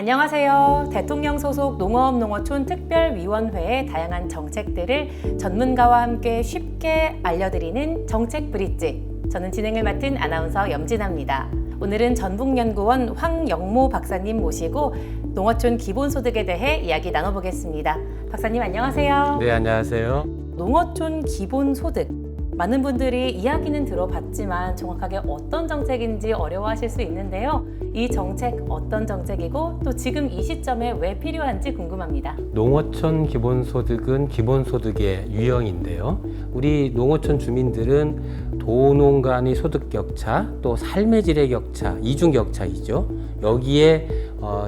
안녕하세요. 대통령 소속 농어업-농어촌 특별위원회의 다양한 정책들을 전문가와 함께 쉽게 알려드리는 정책 브릿지. 저는 진행을 맡은 아나운서 염진아입니다. 오늘은 전북연구원 황영모 박사님 모시고 농어촌 기본소득에 대해 이야기 나눠보겠습니다. 박사님 안녕하세요. 네, 안녕하세요. 농어촌 기본소득. 많은 분들이 이야기는 들어봤지만 정확하게 어떤 정책인지 어려워하실 수 있는데요. 이 정책 어떤 정책이고 또 지금 이 시점에 왜 필요한지 궁금합니다. 농어촌 기본소득은 기본소득의 유형인데요. 우리 농어촌 주민들은 도농 간의 소득 격차, 또 삶의 질의 격차, 이중 격차이죠. 여기에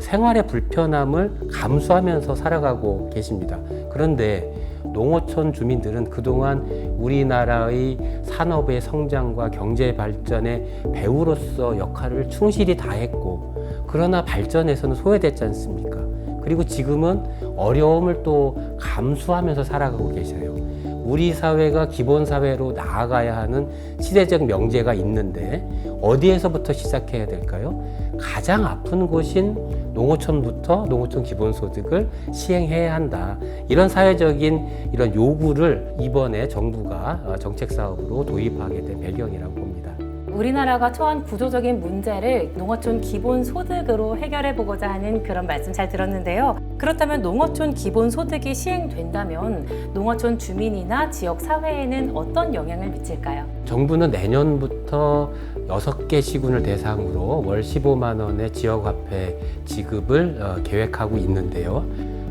생활의 불편함을 감수하면서 살아가고 계십니다. 그런데 농어촌 주민들은 그동안 우리나라의 산업의 성장과 경제 발전의 배우로서 역할을 충실히 다했고, 그러나 발전에서는 소외됐지 않습니까? 그리고 지금은 어려움을 또 감수하면서 살아가고 계셔요. 우리 사회가 기본사회로 나아가야 하는 시대적 명제가 있는데 어디에서부터 시작해야 될까요? 가장 아픈 곳인 농어촌부터 농어촌 기본소득을 시행해야 한다. 이런 사회적인 이런 요구를 이번에 정부가 정책사업으로 도입하게 된 배경이라고 봅니다. 우리나라가 처한 구조적인 문제를 농어촌 기본소득으로 해결해보고자 하는 그런 말씀 잘 들었는데요. 그렇다면 농어촌 기본소득이 시행된다면 농어촌 주민이나 지역사회에는 어떤 영향을 미칠까요? 정부는 내년부터 6개 시군을 대상으로 월 15만 원의 지역화폐 지급을 계획하고 있는데요.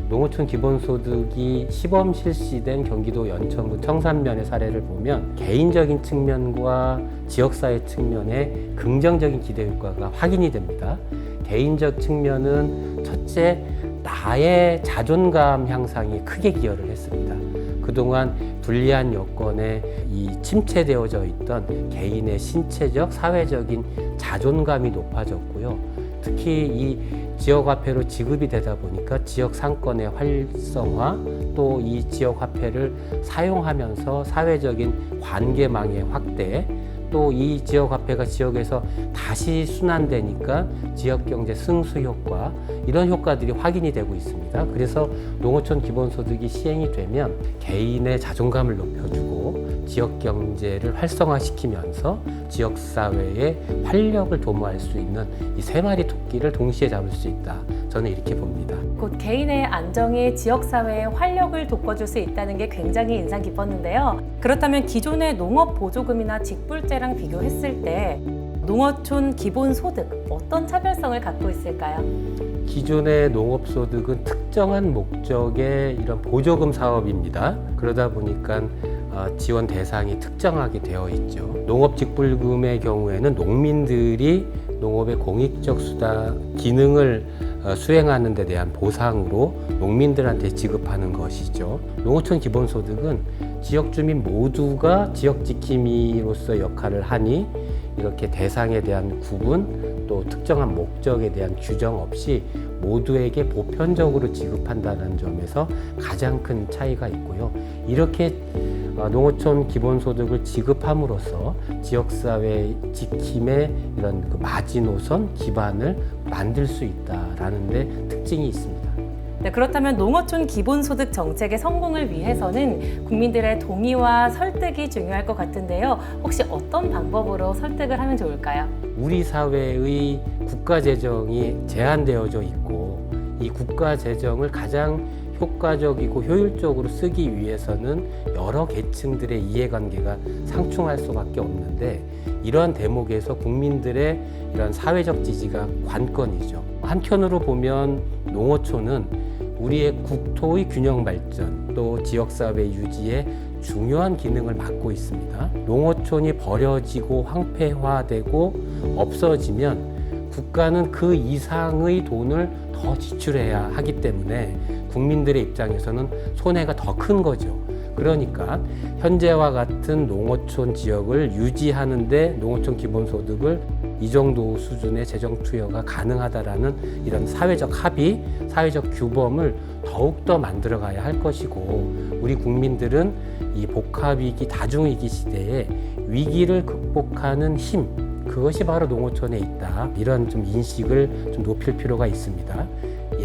농어촌 기본소득이 시범 실시된 경기도 연천군 청산면의 사례를 보면 개인적인 측면과 지역사회 측면에 긍정적인 기대 효과가 확인이 됩니다. 개인적 측면은 첫째, 나의 자존감 향상에 크게 기여를 했습니다. 그동안 불리한 여건에 침체되어져 있던 개인의 신체적, 사회적인 자존감이 높아졌고요. 특히 이 지역화폐로 지급이 되다 보니까 지역 상권의 활성화, 또 이 지역화폐를 사용하면서 사회적인 관계망의 확대, 또 이 지역화폐가 지역에서 다시 순환되니까 지역경제 승수 효과, 이런 효과들이 확인이 되고 있습니다. 그래서 농어촌 기본소득이 시행이 되면 개인의 자존감을 높여주고 지역경제를 활성화시키면서 지역사회의 활력을 도모할 수 있는 이 세 마리 토끼를 동시에 잡을 수 있다. 저는 이렇게 봅니다. 곧 개인의 안정이 지역사회의 활력을 돋궈줄 수 있다는 게 굉장히 인상 깊었는데요. 그렇다면 기존의 농업보조금이나 직불제랑 비교했을 때 농어촌 기본소득 어떤 차별성을 갖고 있을까요? 기존의 농업소득은 특정한 목적의 이런 보조금 사업입니다. 그러다 보니까 지원 대상이 특정하게 되어 있죠. 농업직불금의 경우에는 농민들이 농업의 공익적 수다 기능을 수행하는 데 대한 보상으로 농민들한테 지급하는 것이죠. 농어촌 기본소득은 지역 주민 모두가 지역 지킴이로서 역할을 하니 이렇게 대상에 대한 구분, 또 특정한 목적에 대한 규정 없이 모두에게 보편적으로 지급한다는 점에서 가장 큰 차이가 있고요. 이렇게 농어촌 기본소득을 지급함으로써 지역사회 지킴의 이런 마지노선 기반을 만들 수 있다라는 데 특징이 있습니다. 네, 그렇다면 농어촌 기본소득 정책의 성공을 위해서는 국민들의 동의와 설득이 중요할 것 같은데요. 혹시 어떤 방법으로 설득을 하면 좋을까요? 우리 사회의 국가 재정이 제한되어져 있고 이 국가 재정을 가장 효과적이고 효율적으로 쓰기 위해서는 여러 계층들의 이해관계가 상충할 수밖에 없는데, 이러한 대목에서 국민들의 이런 사회적 지지가 관건이죠. 한편으로 보면 농어촌은 우리의 국토의 균형 발전, 또 지역사회 유지에 중요한 기능을 맡고 있습니다. 농어촌이 버려지고 황폐화되고 없어지면 국가는 그 이상의 돈을 더 지출해야 하기 때문에 국민들의 입장에서는 손해가 더 큰 거죠. 그러니까 현재와 같은 농어촌 지역을 유지하는데 농어촌 기본소득을 이 정도 수준의 재정 투여가 가능하다라는 이런 사회적 합의, 사회적 규범을 더욱더 만들어가야 할 것이고, 우리 국민들은 이 복합위기, 다중위기 시대에 위기를 극복하는 힘, 그것이 바로 농어촌에 있다. 이런 좀 인식을 좀 높일 필요가 있습니다.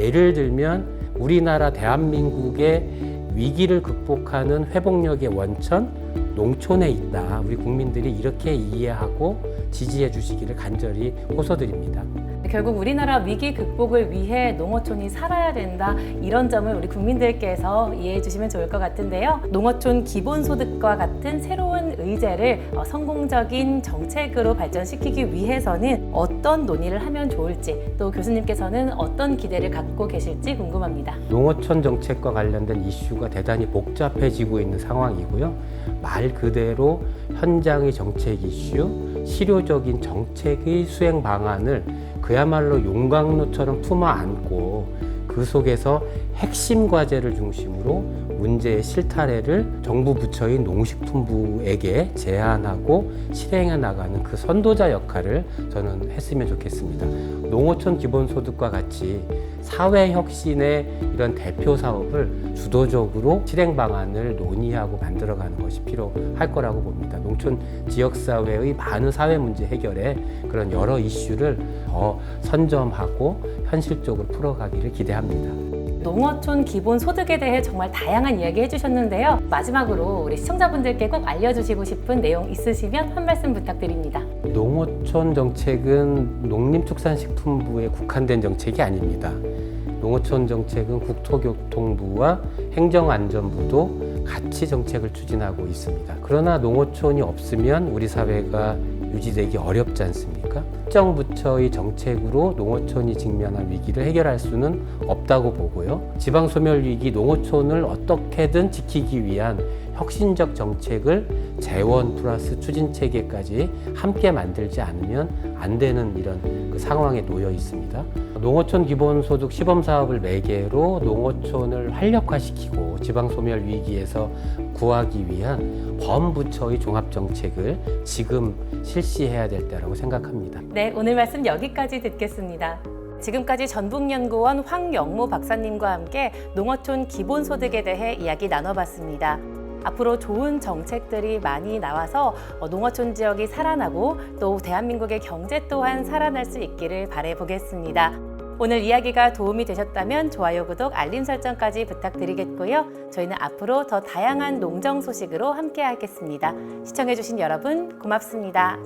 예를 들면 우리나라 대한민국의 위기를 극복하는 회복력의 원천, 농촌에 있다. 우리 국민들이 이렇게 이해하고 지지해 주시기를 간절히 호소드립니다. 결국 우리나라 위기 극복을 위해 농어촌이 살아야 된다, 이런 점을 우리 국민들께서 이해해 주시면 좋을 것 같은데요. 농어촌 기본소득과 같은 새로운 의제를 성공적인 정책으로 발전시키기 위해서는 어떤 논의를 하면 좋을지, 또 교수님께서는 어떤 기대를 갖고 계실지 궁금합니다. 농어촌 정책과 관련된 이슈가 대단히 복잡해지고 있는 상황이고요. 말 그대로 현장의 정책 이슈, 실효적인 정책의 수행 방안을 그야말로 용광로처럼 품어 안고 그 속에서 핵심 과제를 중심으로 문제의 실타래를 정부 부처인 농식품부에게 제안하고 실행해 나가는 그 선도자 역할을 저는 했으면 좋겠습니다. 농어촌 기본소득과 같이 사회혁신의 이런 대표 사업을 주도적으로 실행 방안을 논의하고 만들어가는 것이 필요할 거라고 봅니다. 농촌 지역사회의 많은 사회 문제 해결에 그런 여러 이슈를 더 선점하고 현실적으로 풀어가기를 기대합니다. 농어촌 기본소득에 대해 정말 다양한 이야기 해주셨는데요. 마지막으로 우리 시청자분들께 꼭 알려주시고 싶은 내용 있으시면 한 말씀 부탁드립니다. 농어촌 정책은 농림축산식품부에 국한된 정책이 아닙니다. 농어촌 정책은 국토교통부와 행정안전부도 같이 정책을 추진하고 있습니다. 그러나 농어촌이 없으면 우리 사회가 유지되기 어렵지 않습니까? 특정 부처의 정책으로 농어촌이 직면한 위기를 해결할 수는 없다고 보고요. 지방소멸 위기, 농어촌을 어떻게든 지키기 위한 혁신적 정책을 재원 플러스 추진 체계까지 함께 만들지 않으면 안 되는 이런 그 상황에 놓여 있습니다. 농어촌 기본소득 시범사업을 매개로 농어촌을 활력화시키고 지방소멸 위기에서 구하기 위한 범부처의 종합정책을 지금 실시해야 될 때라고 생각합니다. 네, 오늘 말씀 여기까지 듣겠습니다. 지금까지 전북연구원 황영모 박사님과 함께 농어촌 기본소득에 대해 이야기 나눠봤습니다. 앞으로 좋은 정책들이 많이 나와서 농어촌 지역이 살아나고 또 대한민국의 경제 또한 살아날 수 있기를 바라보겠습니다. 오늘 이야기가 도움이 되셨다면 좋아요, 구독, 알림 설정까지 부탁드리겠고요. 저희는 앞으로 더 다양한 농정 소식으로 함께 하겠습니다. 시청해주신 여러분 고맙습니다.